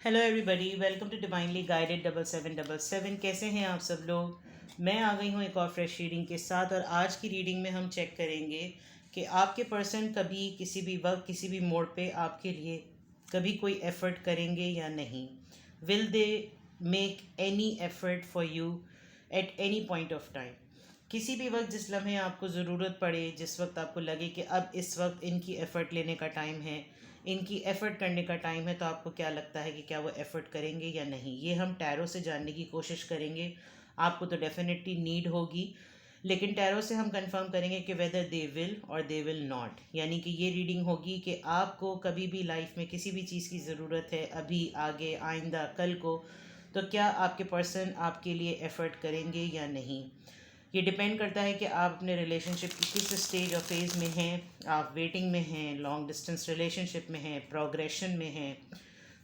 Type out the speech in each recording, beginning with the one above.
Hello everybody, welcome to divinely guided 7777। कैसे हैं आप सब लोग। मैं आ गई हूँ एक और फ्रेश रीडिंग के साथ। और आज की रीडिंग में हम चेक करेंगे कि आपके पर्सन कभी किसी भी वक्त किसी भी मोड़ पे आपके लिए कभी कोई एफ़र्ट करेंगे या नहीं। Will they make any effort for you at any point of time. किसी भी वक्त जिस लम्हे आपको ज़रूरत पड़े, जिस वक्त आपको लगे कि अब इस वक्त इनकी एफ़र्ट लेने का टाइम है, इनकी एफ़र्ट करने का टाइम है, तो आपको क्या लगता है कि क्या वो एफ़र्ट करेंगे या नहीं। ये हम टैरो से जानने की कोशिश करेंगे। आपको तो डेफिनेटली नीड होगी, लेकिन टैरो से हम कंफर्म करेंगे कि वेदर दे विल और दे विल नॉट। यानी कि ये रीडिंग होगी कि आपको कभी भी लाइफ में किसी भी चीज़ की ज़रूरत है, अभी, आगे, आइंदा, कल को, तो क्या आपके पर्सन आपके लिए एफ़र्ट करेंगे या नहीं। ये डिपेंड करता है कि आप अपने रिलेशनशिप की किस स्टेज और फेज़ में हैं। आप वेटिंग में हैं, लॉन्ग डिस्टेंस रिलेशनशिप में हैं, प्रोग्रेशन में हैं,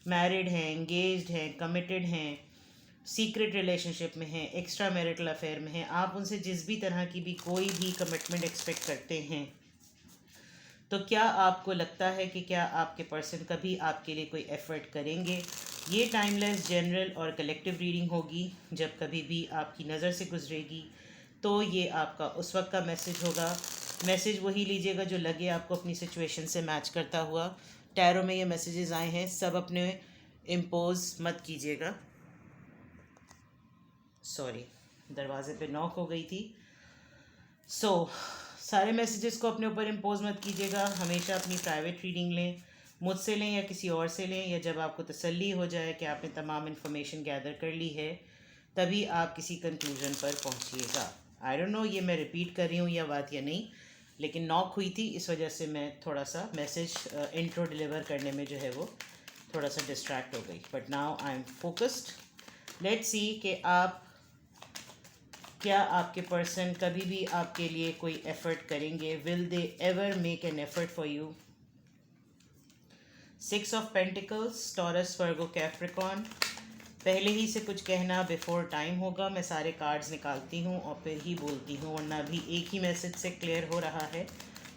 मैरिड हैं, एंगेज्ड हैं, कमिटेड हैं, सीक्रेट रिलेशनशिप में हैं, एक्स्ट्रा मैरिटल अफेयर में हैं। आप उनसे जिस भी तरह की भी कोई भी कमिटमेंट एक्सपेक्ट करते हैं, तो क्या आपको लगता है कि क्या आपके पर्सन कभी आपके लिए कोई एफ़र्ट करेंगे। ये टाइमलेस, जनरल और कलेक्टिव रीडिंग होगी। जब कभी भी आपकी नज़र से गुजरेगी तो ये आपका उस वक्त का मैसेज होगा। मैसेज वही लीजिएगा जो लगे आपको अपनी सिचुएशन से मैच करता हुआ। टैरो में ये मैसेजेस आए हैं, सब अपने इम्पोज मत कीजिएगा। सॉरी, दरवाजे पे नॉक हो गई थी। सारे मैसेजेस को अपने ऊपर इम्पोज मत कीजिएगा। हमेशा अपनी प्राइवेट रीडिंग लें, मुझसे लें या किसी और से लें, या जब आपको तसल्ली हो जाए कि आपने तमाम इन्फॉर्मेशन गैदर कर ली है, तभी आप किसी कंक्लूजन पर पहुंचिएगा। आई डोंट नो ये मैं रिपीट कर रही हूँ या बात या नहीं, लेकिन नॉक हुई थी, इस वजह से मैं थोड़ा सा मैसेज इंट्रो डिलीवर करने में जो है वो थोड़ा सा डिस्ट्रैक्ट हो गई। But now I am focused. Let's see कि आप क्या आपके पर्सन कभी भी आपके लिए कोई एफ़र्ट करेंगे। Will they ever make an effort for you. 6 of pentacles, taurus, Virgo, Capricorn. पहले ही से कुछ कहना बिफोर टाइम होगा। मैं सारे कार्ड्स निकालती हूँ और फिर ही बोलती हूँ, वरना अभी एक ही मैसेज से क्लियर हो रहा है,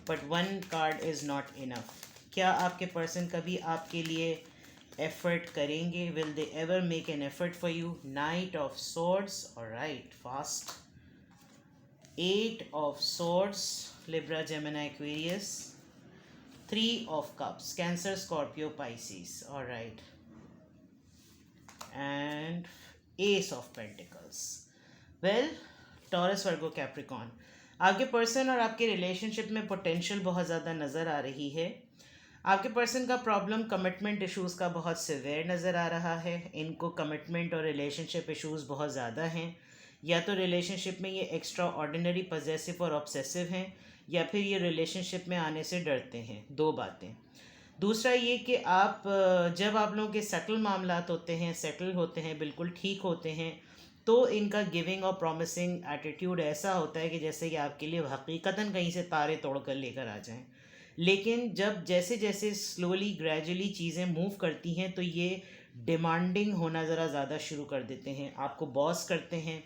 but one card is not enough. क्या आपके पर्सन कभी आपके लिए एफ़र्ट करेंगे। Will they ever make an effort for you. Night of swords, alright, fast. 8 of swords, Libra, Gemini, Aquarius. 3 of cups, Cancer, Scorpio, Pisces. All right. And Ace of Pentacles. Well, Taurus, Virgo, Capricorn. आपके person और आपके relationship में potential बहुत ज़्यादा नज़र आ रही है। आपके पर्सन का प्रॉब्लम कमिटमेंट इश्यूज़ का बहुत सिवियर नज़र आ रहा है। इनको कमिटमेंट और रिलेशनशिप इश्यूज़ बहुत ज़्यादा हैं। या तो रिलेशनशिप में ये एक्स्ट्रा ऑर्डिनरी पजेसिव और ऑब्सेसिव हैं, या फिर ये रिलेशनशिप में आने से डरते हैं। दो बातें। दूसरा ये कि आप जब आप लोगों के सेटल मामलात होते हैं, सेटल होते हैं, बिल्कुल ठीक होते हैं, तो इनका गिविंग और प्रॉमिसिंग एटीट्यूड ऐसा होता है कि जैसे कि आपके लिए हकीकतन कहीं से तारे तोड़ कर लेकर आ जाएं। लेकिन जब जैसे जैसे स्लोली ग्रेजुअली चीज़ें मूव करती हैं, तो ये डिमांडिंग होना ज़रा ज़्यादा शुरू कर देते हैं। आपको बॉस करते हैं,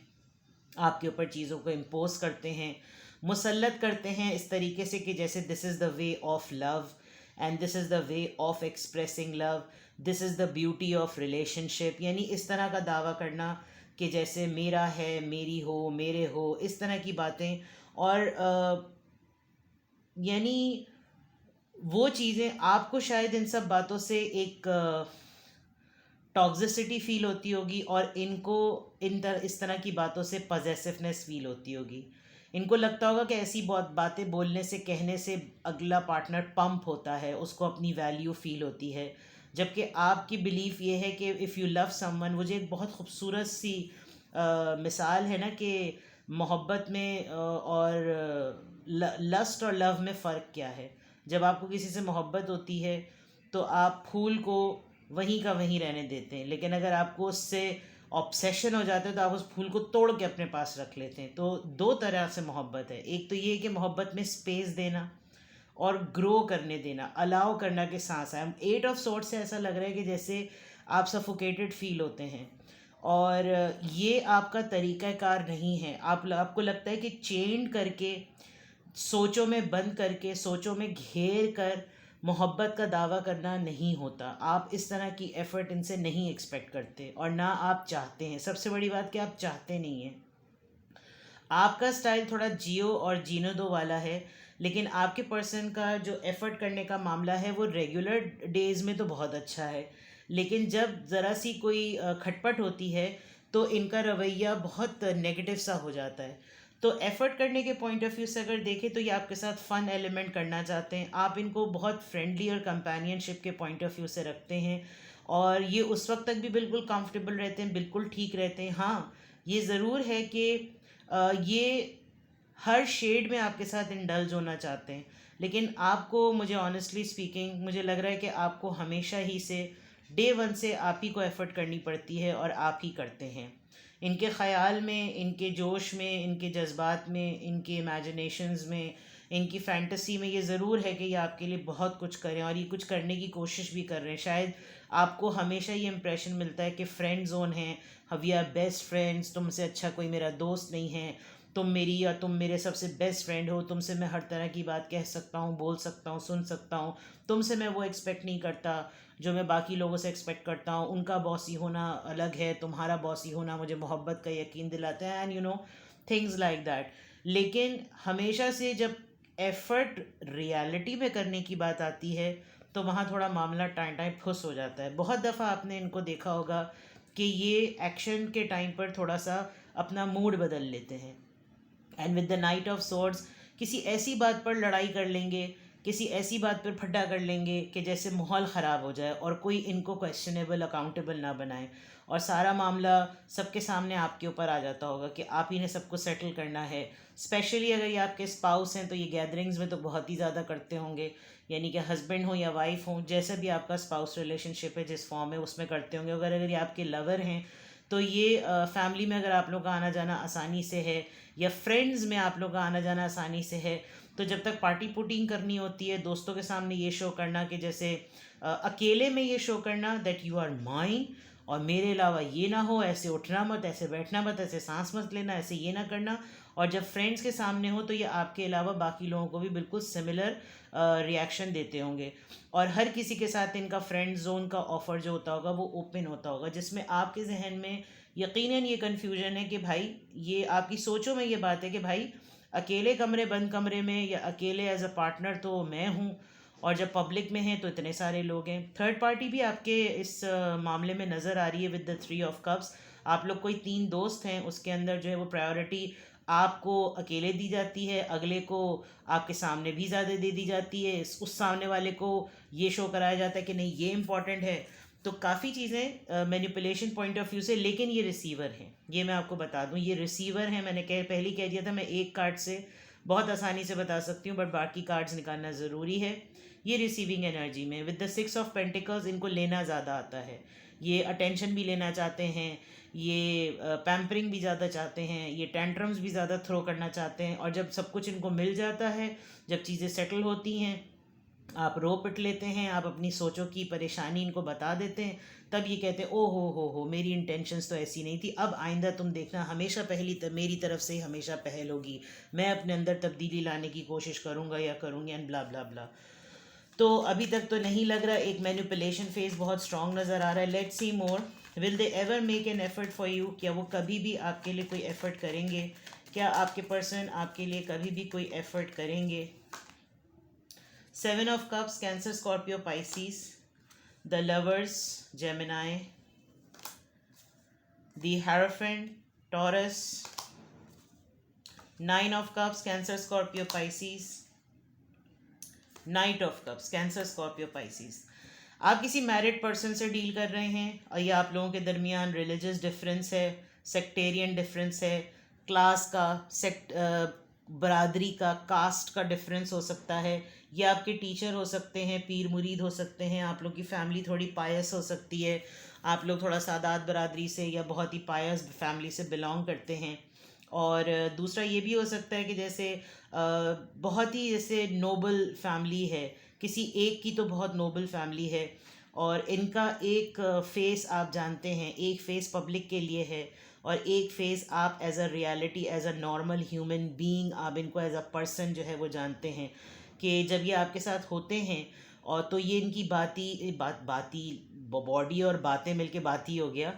आपके ऊपर चीज़ों को इम्पोज करते हैं, मुसल्लत करते हैं इस तरीके से कि जैसे this is the way of love and this is the way of expressing love, this is the beauty of relationship. यानी इस तरह का दावा करना कि जैसे मेरा है, मेरी हो, मेरे हो, इस तरह की बातें। और यानी वो चीज़ें आपको शायद इन सब बातों से एक टॉक्सिसिटी फील होती होगी, और इनको इस तरह की बातों से पजेसिवनेस फील होती होगी। इनको लगता होगा कि ऐसी बहुत बातें बोलने से, कहने से अगला पार्टनर पंप होता है, उसको अपनी वैल्यू फील होती है। जबकि आपकी बिलीफ ये है कि इफ़ यू लव समवन, मुझे एक बहुत खूबसूरत सी मिसाल है ना कि मोहब्बत में और लस्ट और लव में फ़र्क क्या है। जब आपको किसी से मोहब्बत होती है तो आप फूल को वहीं का वहीं रहने देते हैं, लेकिन अगर आपको उससे ऑब्सेशन हो जाता है तो आप उस फूल को तोड़ के अपने पास रख लेते हैं। तो दो तरह से मोहब्बत है। एक तो ये कि मोहब्बत में स्पेस देना और ग्रो करने देना, अलाउ करना के साथ साथ। 8 ऑफ सोर्ड से ऐसा लग रहा है कि जैसे आप सफोकेटेड फील होते हैं, और ये आपका तरीक़ाकार नहीं है। आपको लगता है कि चेंड करके, सोचों में बंद करके, सोचों में घेर कर मोहब्बत का दावा करना नहीं होता। आप इस तरह की एफ़र्ट इनसे नहीं एक्सपेक्ट करते और ना आप चाहते हैं। सबसे बड़ी बात कि आप चाहते नहीं हैं। आपका स्टाइल थोड़ा जियो और जीने दो वाला है, लेकिन आपके पर्सन का जो एफ़र्ट करने का मामला है वो रेगुलर डेज़ में तो बहुत अच्छा है, लेकिन जब ज़रा सी कोई खटपट होती है तो इनका रवैया बहुत नेगेटिव सा हो जाता है। तो एफ़र्ट करने के पॉइंट ऑफ व्यू से अगर देखें तो ये आपके साथ फ़न एलिमेंट करना चाहते हैं। आप इनको बहुत फ्रेंडली और कंपेनियनशिप के पॉइंट ऑफ व्यू से रखते हैं और ये उस वक्त तक भी बिल्कुल कंफर्टेबल रहते हैं, बिल्कुल ठीक रहते हैं। हाँ, ये ज़रूर है कि ये हर शेड में आपके साथ इंडल्ज होना चाहते हैं, लेकिन आपको, मुझे ऑनेस्टली स्पीकिंग मुझे लग रहा है कि आपको हमेशा ही से डे वन से आप ही को एफ़र्ट करनी पड़ती है और आप ही करते हैं। इनके ख़याल में, इनके जोश में, इनके जज्बात में, इनके इमेजिनेशंस में, इनकी फ़ैंटेसी में ये ज़रूर है कि ये आपके लिए बहुत कुछ करें और ये कुछ करने की कोशिश भी कर रहे हैं। शायद आपको हमेशा ये इम्प्रेशन मिलता है कि फ्रेंड जोन है, वी आर बेस्ट फ्रेंड्स, तुमसे अच्छा कोई मेरा दोस्त नहीं है, तुम मेरी या तुम मेरे सबसे बेस्ट फ्रेंड हो, तुमसे मैं हर तरह की बात कह सकता हूँ, बोल सकता हूँ, सुन सकता हूँ, तुमसे मैं वो एक्सपेक्ट नहीं करता जो मैं बाकी लोगों से एक्सपेक्ट करता हूँ। उनका बॉसी होना अलग है, तुम्हारा बॉसी होना मुझे मोहब्बत का यकीन दिलाता है, एंड थिंग्स लाइक दैट। लेकिन हमेशा से जब एफ़र्ट रियलिटी में करने की बात आती है तो वहाँ थोड़ा मामला टाइम टाइम फुस हो जाता है। बहुत दफ़ा आपने इनको देखा होगा कि ये एक्शन के टाइम पर थोड़ा सा अपना मूड बदल लेते हैं, and with the night of swords किसी ऐसी बात पर लड़ाई कर लेंगे, किसी ऐसी बात पर फड्डा कर लेंगे कि जैसे माहौल ख़राब हो जाए और कोई इनको क्वेश्चनेबल, अकाउंटेबल ना बनाए, और सारा मामला सबके सामने आपके ऊपर आ जाता होगा कि आप ही ने सब कुछ सेटल करना है। स्पेशली अगर ये आपके स्पाउस हैं तो ये गैदरिंग्स में तो बहुत ही ज़्यादा करते होंगे, यानी कि हस्बैंड हो या वाइफ हो, जैसे भी आपका स्पाउस रिलेशनशिप है जिस फॉर्म है उसमें करते होंगे। अगर ये आपके लवर हैं तो ये फैमिली में अगर आप लोग का आना जाना आसानी से है या फ्रेंड्स में आप लोग का आना जाना आसानी से है, तो जब तक पार्टी पुटिंग करनी होती है, दोस्तों के सामने ये शो करना कि जैसे अकेले में ये शो करना दैट यू आर माइन और मेरे अलावा ये ना हो, ऐसे उठना मत, ऐसे बैठना मत, ऐसे सांस मत लेना, ऐसे ये ना करना, और जब फ्रेंड्स के सामने हो तो ये आपके अलावा बाकी लोगों को भी बिल्कुल सिमिलर रिएक्शन देते होंगे। और हर किसी के साथ इनका फ्रेंड जोन का ऑफ़र जो होता होगा वो ओपन होता होगा, जिसमें आपके जहन में यकीनन ये कन्फ्यूजन है कि भाई, ये आपकी सोचों में ये बात है कि भाई अकेले कमरे, बंद कमरे में या अकेले एज अ पार्टनर तो मैं हूँ, और जब पब्लिक में हैं तो इतने सारे लोग हैं। थर्ड पार्टी भी आपके इस मामले में नज़र आ रही है विद द 3 ऑफ कप्स। आप लोग कोई 3 दोस्त हैं, उसके अंदर जो है वो प्रायोरिटी आपको अकेले दी जाती है, अगले को आपके सामने भी ज़्यादा दे दी जाती है, उस सामने वाले को ये शो कराया जाता है कि नहीं ये इम्पॉर्टेंट है। तो काफ़ी चीज़ें मैनिपुलेशन पॉइंट ऑफ व्यू से, लेकिन ये रिसीवर हैं, ये मैं आपको बता दूं, ये रिसीवर हैं। मैंने पहले ही कह दिया था, मैं एक कार्ड से बहुत आसानी से बता सकती हूँ, बट बाकी कार्ड्स निकालना ज़रूरी है। ये रिसीविंग एनर्जी में विद द 6 ऑफ पेंटिकल्स इनको लेना ज़्यादा आता है, ये अटेंशन भी लेना चाहते हैं, ये पैम्परिंग भी ज़्यादा चाहते हैं, ये टेंट्रम्स भी ज़्यादा थ्रो करना चाहते हैं, और जब सब कुछ इनको मिल जाता है, जब चीज़ें सेटल होती हैं, आप रो पिट लेते हैं, आप अपनी सोचों की परेशानी इनको बता देते हैं, तब ये कहते हैं ओ हो, मेरी इंटेंशंस तो ऐसी नहीं थी, अब आइंदा तुम देखना हमेशा मेरी तरफ से ही हमेशा पहल होगी, मैं अपने अंदर तब्दीली लाने की कोशिश करूँगा या करूँगी, एंड ब्ला ब्ला ब्ला। तो अभी तक तो नहीं लग रहा, एक मैनिपुलेशन फेज बहुत स्ट्रॉन्ग नज़र आ रहा है। Let's see more, will they ever make an effort for you, क्या वो कभी भी आपके लिए कोई एफर्ट करेंगे? क्या आपके पर्सन आपके लिए कभी भी कोई एफर्ट करेंगे? 7 of cups, cancer, Scorpio, Pisces, the lovers, Gemini, the hierophant, taurus, 9 of cups, cancer, Scorpio, Pisces, night of cups, cancer, Scorpio, Pisces. आप किसी मैरिड पर्सन से डील कर रहे हैं, और या आप लोगों के दरमियान रिलीजियस डिफरेंस है, सेक्टेरियन डिफरेंस है, क्लास का, बरादरी का, कास्ट का डिफरेंस हो सकता है, या आपके टीचर हो सकते हैं, पीर मुरीद हो सकते हैं, आप लोग की फैमिली थोड़ी पायस हो सकती है, आप लोग थोड़ा सादात बरादरी से या बहुत ही पायस फैमिली से बिलोंग करते हैं। और दूसरा ये भी हो सकता है कि जैसे बहुत ही जैसे नोबल फैमिली है, किसी एक की तो बहुत नोबल फैमिली है, और इनका एक फेस आप जानते हैं, एक फेस पब्लिक के लिए है, और एक फेस आप as a reality, as a normal human being, आप इनको एज अ पर्सन जो है वो जानते हैं, कि जब ये आपके साथ होते हैं और तो ये इनकी बाती बॉडी और बातें मिलके बात ही हो गया,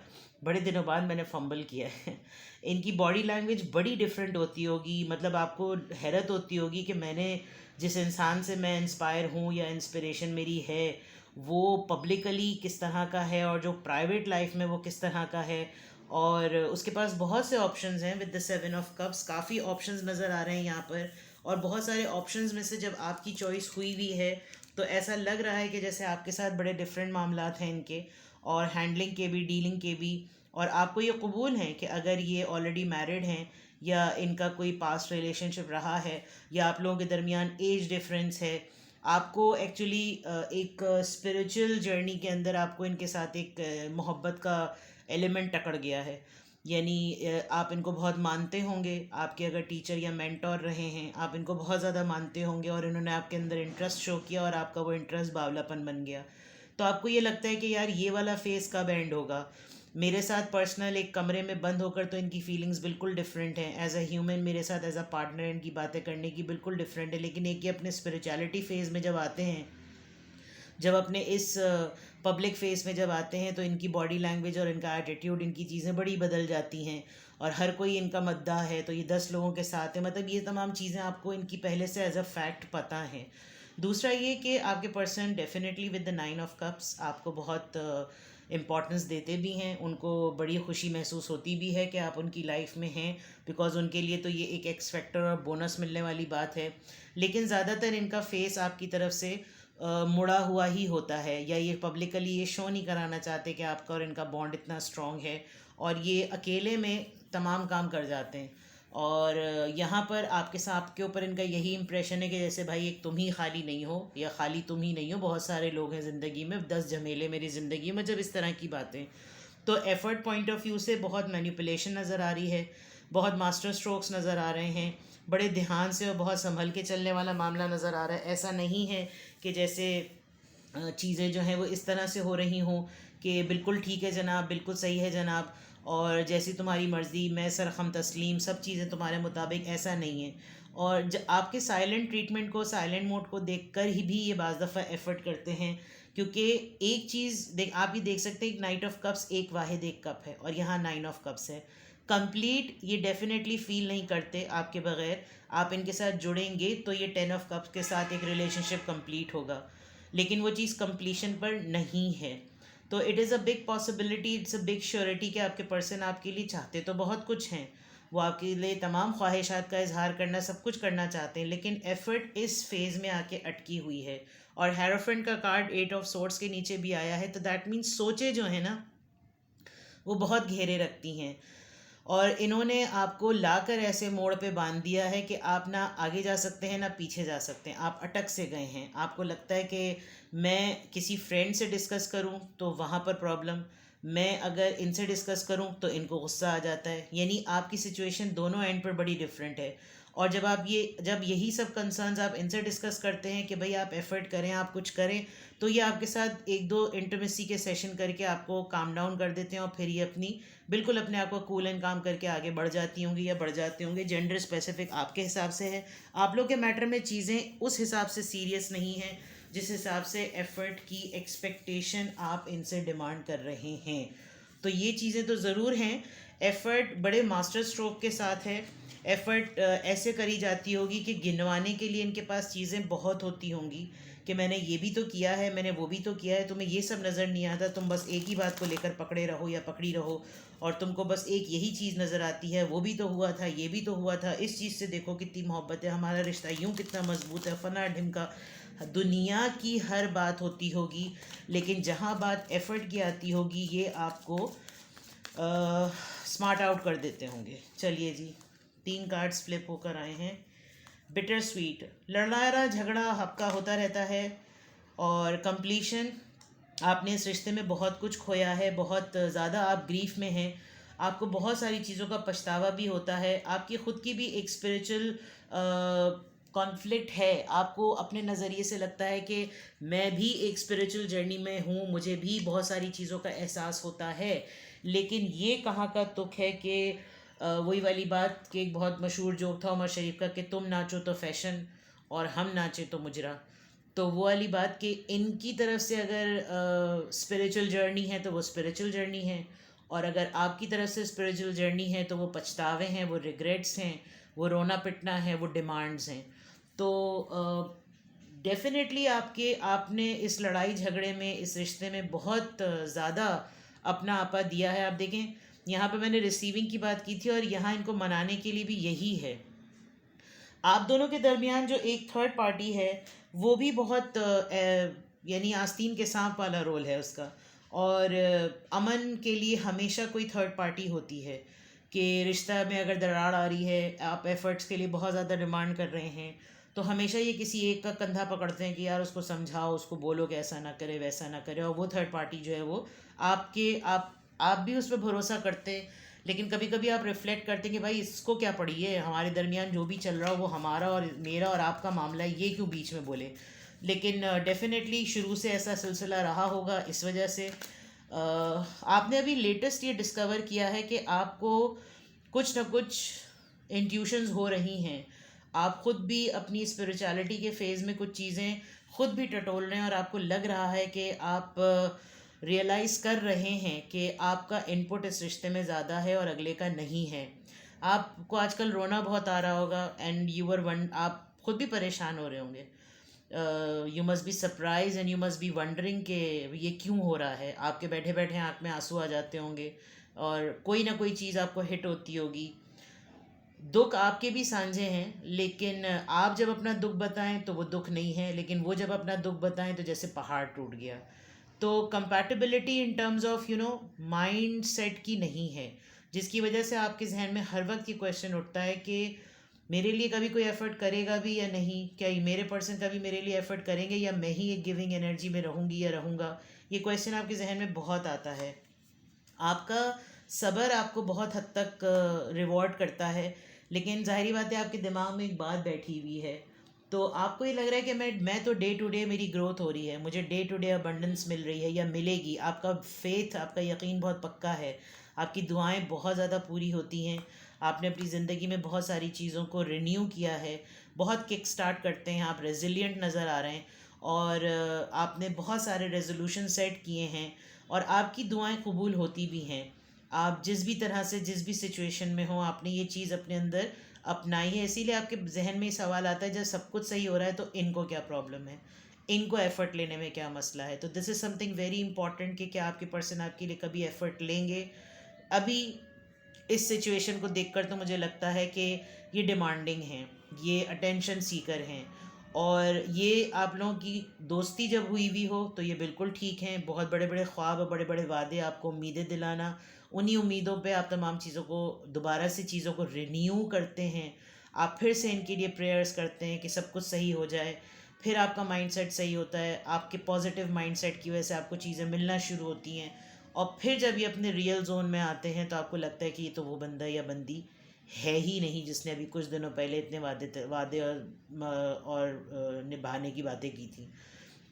बड़े दिनों बाद मैंने फंबल किया है। इनकी बॉडी लैंग्वेज बड़ी डिफरेंट होती होगी, मतलब आपको हैरत होती होगी कि मैंने जिस इंसान से मैं इंस्पायर हूँ या इंस्पिरेशन मेरी है वो पब्लिकली किस तरह का है और जो प्राइवेट लाइफ में वो किस तरह का है। और उसके पास बहुत से ऑप्शंस हैं विद द 7 ऑफ कप्स, काफ़ी ऑप्शंस नज़र आ रहे हैं यहाँ पर। और बहुत सारे ऑप्शंस में से जब आपकी चॉइस हुई हुई है तो ऐसा लग रहा है कि जैसे आपके साथ बड़े डिफरेंट मामलात हैं इनके, और हैंडलिंग के भी, डीलिंग के भी। और आपको ये कबूल है कि अगर ये ऑलरेडी मैरिड हैं या इनका कोई पास्ट रिलेशनशिप रहा है या आप लोगों के दरमियान एज डिफरेंस है, आपको एक्चुअली एक स्पिरिचुअल जर्नी के अंदर आपको इनके साथ एक मोहब्बत का एलिमेंट टकड़ गया है। यानी आप इनको बहुत मानते होंगे, आपके अगर टीचर या मेंटोर रहे हैं, आप इनको बहुत ज़्यादा मानते होंगे और इन्होंने आपके अंदर इंटरेस्ट शो किया और आपका वो इंटरेस्ट बावलापन बन गया। तो आपको ये लगता है कि यार ये वाला फेस कब एंड होगा। मेरे साथ पर्सनल एक कमरे में बंद होकर तो इनकी फीलिंग्स बिल्कुल डिफरेंट हैं, एज अ ह्यूमन मेरे साथ एज अ पार्टनर इनकी बातें करने की बिल्कुल डिफरेंट है। लेकिन एक ये अपने स्पिरिचुअलिटी फेज़ में जब आते हैं, जब अपने इस पब्लिक फेस में जब आते हैं, तो इनकी बॉडी लैंग्वेज और इनका एटीट्यूड, इनकी चीज़ें बड़ी बदल जाती हैं। और हर कोई इनका मद्दा है तो ये 10 लोगों के साथ है, मतलब ये तमाम चीज़ें आपको इनकी पहले से एज अ फैक्ट पता है। दूसरा ये कि आपके person definitely with the 9 of cups आपको बहुत इम्पॉर्टेंस देते भी हैं, उनको बड़ी खुशी महसूस होती भी है कि आप उनकी लाइफ में हैं, बिकॉज़ उनके लिए तो ये एक एक्स फैक्टर और बोनस मिलने वाली बात है। लेकिन ज़्यादातर इनका फेस आपकी तरफ से मुड़ा हुआ ही होता है, या ये पब्लिकली ये शो नहीं कराना चाहते कि आपका और इनका बॉन्ड इतना स्ट्रॉन्ग है, और ये अकेले में तमाम काम कर जाते हैं। और यहाँ पर आपके साथ आपके ऊपर इनका यही इम्प्रेशन है कि जैसे भाई एक तुम ही खाली नहीं हो या खाली तुम ही नहीं हो, बहुत सारे लोग हैं ज़िंदगी में, 10 झमेले मेरी ज़िंदगी में, जब इस तरह की बातें। तो एफ़र्ट पॉइंट ऑफ व्यू से बहुत मैनिपुलेशन नज़र आ रही है, बहुत मास्टर स्ट्रोक्स नज़र आ रहे हैं, बड़े ध्यान से और बहुत संभल के चलने वाला मामला नज़र आ रहा है। ऐसा नहीं है कि जैसे चीज़ें जो हैं वो इस तरह से हो रही हों कि बिल्कुल ठीक है जनाब, बिल्कुल सही है जनाब, और जैसी तुम्हारी मर्ज़ी, मैं सरखम तस्लीम, सब चीज़ें तुम्हारे मुताबिक, ऐसा नहीं है। और आपके साइलेंट ट्रीटमेंट को, साइलेंट मोड को देख कर ही भी ये बाज़ दफ़ा एफ़र्ट करते हैं, क्योंकि एक चीज़ आप ही देख सकते हैं, एक 9 ऑफ कप्स एक वाहिद एक कप है और यहाँ 9 ऑफ कप्स है। कंप्लीट ये डेफिनेटली फील नहीं करते आपके बगैर, आप इनके साथ जुड़ेंगे तो ये 10 ऑफ कप्स के साथ एक रिलेशनशिप कंप्लीट होगा, लेकिन वो चीज़ कंप्लीशन पर नहीं है। तो it is a big possibility, it's a big surety कि आपके पर्सन आपके लिए चाहते तो बहुत कुछ हैं, वो आपके लिए तमाम ख्वाहिशात का इजहार करना, सब कुछ करना चाहते हैं, लेकिन एफ़र्ट इस फेज़ में आके अटकी हुई है। और हेरोफेंट का कार्ड 8 ऑफ सोर्ड्स के नीचे भी आया है, तो दैट मीन्स सोचे जो है ना वो बहुत घेरे रखती हैं, और इन्होंने आपको लाकर ऐसे मोड़ पे बांध दिया है कि आप ना आगे जा सकते हैं ना पीछे जा सकते हैं, आप अटक से गए हैं। आपको लगता है कि मैं किसी फ्रेंड से डिस्कस करूं तो वहाँ पर प्रॉब्लम, मैं अगर इनसे डिस्कस करूं तो इनको गुस्सा आ जाता है, यानी आपकी सिचुएशन दोनों एंड पर बड़ी डिफरेंट है। और जब यही सब कंसर्न्स आप इनसे डिस्कस करते हैं कि भाई आप एफ़र्ट करें, आप कुछ करें, तो ये आपके साथ एक दो इंटरमेसी के सेशन करके आपको काम डाउन कर देते हैं, और फिर ये बिल्कुल अपने आप को कूल एंड काम करके आगे बढ़ जाती होंगी या बढ़ जाते होंगे। जेंडर स्पेसिफिक आपके हिसाब से है, आप लोग के मैटर में चीज़ें उस हिसाब से सीरियस नहीं हैं जिस हिसाब से एफ़र्ट की एक्सपेक्टेशन आप इनसे डिमांड कर रहे हैं। तो ये चीज़ें तो ज़रूर हैं, एफ़र्ट बड़े मास्टर स्ट्रोक के साथ है। एफ़र्ट ऐसे करी जाती होगी कि गिनवाने के लिए इनके पास चीज़ें बहुत होती होंगी कि मैंने ये भी तो किया है, मैंने वो भी तो किया है, तुम्हें ये सब नज़र नहीं आता, तुम बस एक ही बात को लेकर पकड़े रहो या पकड़ी रहो, और तुमको बस एक यही चीज़ नज़र आती है, वो भी तो हुआ था, ये भी तो हुआ था, इस चीज़ से देखो कितनी मोहब्बत है, हमारा रिश्ता यूँ कितना मजबूत है, फना ढिमका। दुनिया की हर बात होती होगी, लेकिन जहाँ बात एफ़र्ट की आती होगी ये आपको स्मार्ट आउट कर देते होंगे। चलिए जी, 3 कार्ड्स फ्लिप होकर आए हैं। बिटर स्वीट, लड़ाई झगड़ा आपका होता रहता है, और कंप्लीशन, आपने इस रिश्ते में बहुत कुछ खोया है, बहुत ज़्यादा आप ग्रीफ में हैं, आपको बहुत सारी चीज़ों का पछतावा भी होता है, आपकी ख़ुद की भी एक स्पिरिचुअल कॉन्फ्लिक्ट है, आपको अपने नज़रिए से लगता है कि मैं भी एक स्पिरिचुअल जर्नी में हूँ, मुझे भी बहुत सारी चीज़ों का एहसास होता है, लेकिन ये कहाँ का तुक है कि वही वाली बात कि एक बहुत मशहूर जोक था उमर शरीफ का कि तुम नाचो तो फैशन और हम नाचे तो मुजरा। तो वो वाली बात कि इनकी तरफ से अगर स्पिरिचुअल जर्नी है तो वो स्पिरिचुअल जर्नी है, और अगर आपकी तरफ से स्पिरिचुअल जर्नी है तो वो पछतावे हैं, वो रिग्रेट्स हैं, वो रोना पिटना है, वो डिमांड्स हैं। तो डेफिनेटली आपने इस लड़ाई झगड़े में, इस रिश्ते में बहुत ज़्यादा अपना आपा दिया है। आप देखें, यहाँ पे मैंने रिसीविंग की बात की थी और यहाँ इनको मनाने के लिए भी यही है। आप दोनों के दरमियान जो एक थर्ड पार्टी है वो भी बहुत यानी आस्तीन के सांप वाला रोल है उसका। और अमन के लिए हमेशा कोई थर्ड पार्टी होती है कि रिश्ता में अगर दरार आ रही है, आप एफर्ट्स के लिए बहुत ज़्यादा डिमांड कर रहे हैं, तो हमेशा ये किसी एक का कंधा पकड़ते हैं कि यार उसको समझाओ, उसको बोलो कि ऐसा ना करे, वैसा ना करे। और वो थर्ड पार्टी जो है वो आप भी उस पर भरोसा करते हैं, लेकिन कभी कभी आप रिफ्लेक्ट करते हैं कि भाई इसको क्या पड़ी है, हमारे दरमियान जो भी चल रहा हो वो हमारा और मेरा और आपका मामला है, ये क्यों बीच में बोले। लेकिन डेफिनेटली शुरू से ऐसा सिलसिला रहा होगा। इस वजह से आपने अभी लेटेस्ट ये डिस्कवर किया है कि आपको कुछ ना कुछ इंट्यूशंस हो रही हैं। आप खुद भी अपनी स्पिरिचुअलिटी के फेज़ में कुछ चीज़ें खुद भी टटोल रहे हैं, और आपको लग रहा है कि आप रियलाइज़ कर रहे हैं कि आपका इनपुट इस रिश्ते में ज़्यादा है और अगले का नहीं है। आपको आजकल रोना बहुत आ रहा होगा, एंड आप खुद भी परेशान हो रहे होंगे। You must be surprise and you must be wondering कि ये क्यों हो रहा है। आपके बैठे बैठे आँख में आंसू आ जाते होंगे, और कोई ना कोई चीज़ आपको हिट होती होगी। दुख आपके भी साझे हैं, लेकिन आप जब अपना दुख बताएं तो वो दुख नहीं है, लेकिन वो जब अपना दुख बताएं तो जैसे पहाड़ टूट गया। तो compatibility in terms of mind set की नहीं है, जिसकी वजह से आपके जहन में हर वक्त ये क्वेश्चन उठता है कि मेरे लिए कभी कोई एफर्ट करेगा भी या नहीं, क्या ये मेरे पर्सन कभी मेरे लिए एफर्ट करेंगे, या मैं ही एक गिविंग एनर्जी में रहूँगी या रहूँगा। ये क्वेश्चन आपके जहन में बहुत आता है। आपका सब्र आपको बहुत हद तक रिवॉर्ड करता है, लेकिन ज़ाहिरी बात है आपके दिमाग में एक बात बैठी हुई है। तो आपको ये लग रहा है कि मैं तो डे टू डे मेरी ग्रोथ हो रही है, मुझे डे टू डे अबंडेंस मिल रही है या मिलेगी। आपका फेथ, आपका यकीन बहुत पक्का है, आपकी दुआएं बहुत ज़्यादा पूरी होती हैं। आपने अपनी ज़िंदगी में बहुत सारी चीज़ों को रिन्यू किया है, बहुत किक स्टार्ट करते हैं, आप रेजिलिएंट नज़र आ रहे हैं, और आपने बहुत सारे रेजोल्यूशन सेट किए हैं, और आपकी दुआएं कबूल होती भी हैं। आप जिस भी तरह से, जिस भी सिचुएशन में हो, आपने ये चीज़ अपने अंदर अपनाई है। इसीलिए आपके जहन में ये सवाल आता है, जब सब कुछ सही हो रहा है तो इनको क्या प्रॉब्लम है, इनको एफ़र्ट लेने में क्या मसला है। तो this is something very important कि क्या आपके पर्सन आपके लिए कभी एफ़र्ट लेंगे। अभी इस सिचुएशन को देखकर तो मुझे लगता है कि ये डिमांडिंग हैं, ये अटेंशन सीकर हैं, और ये आप लोगों की दोस्ती जब हुई भी हो तो ये बिल्कुल ठीक है। बहुत बड़े बड़े ख्वाब और बड़े बड़े वादे, आपको उम्मीदें दिलाना, उन्हीं उम्मीदों पे आप तमाम चीज़ों को दोबारा से चीज़ों को रिन्यू करते हैं। आप फिर से इनके लिए प्रेयर्स करते हैं कि सब कुछ सही हो जाए। फिर आपका माइंडसेट सही होता है, आपके पॉजिटिव माइंडसेट की वजह से आपको चीज़ें मिलना शुरू होती हैं, और फिर जब ये अपने रियल जोन में आते हैं तो आपको लगता है कि ये तो वो बंदा या बंदी है ही नहीं जिसने अभी कुछ दिनों पहले इतने वादे और निभाने की बातें की थी।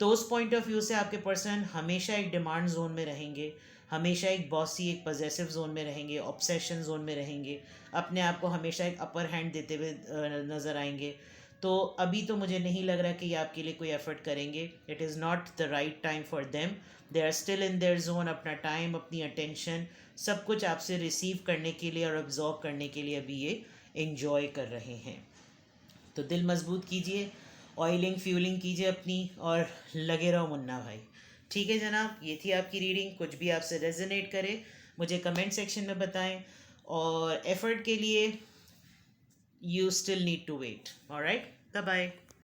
तो उस पॉइंट ऑफ व्यू से आपके पर्सन हमेशा एक डिमांड जोन में रहेंगे, हमेशा एक बॉसी, एक पजेसिव जोन में रहेंगे, ऑब्सेशन जोन में रहेंगे, अपने आप को हमेशा एक अपर हैंड देते हुए नज़र आएंगे। तो अभी तो मुझे नहीं लग रहा कि ये आपके लिए कोई एफर्ट करेंगे। It is not the right time for them. They are still in their zone. अपना टाइम, अपनी अटेंशन, सब कुछ आपसे रिसीव करने के लिए और अब्जॉर्ब करने के लिए अभी ये इन्जॉय कर रहे हैं। तो दिल मजबूत कीजिए, ऑयलिंग फ्यूलिंग कीजिए अपनी, और लगे रहो मुन्ना भाई। ठीक है जनाब, ये थी आपकी रीडिंग। कुछ भी आपसे रेजोनेट करे मुझे कमेंट सेक्शन में बताएं, और एफर्ट के लिए you still need to wait. Alright, bye bye.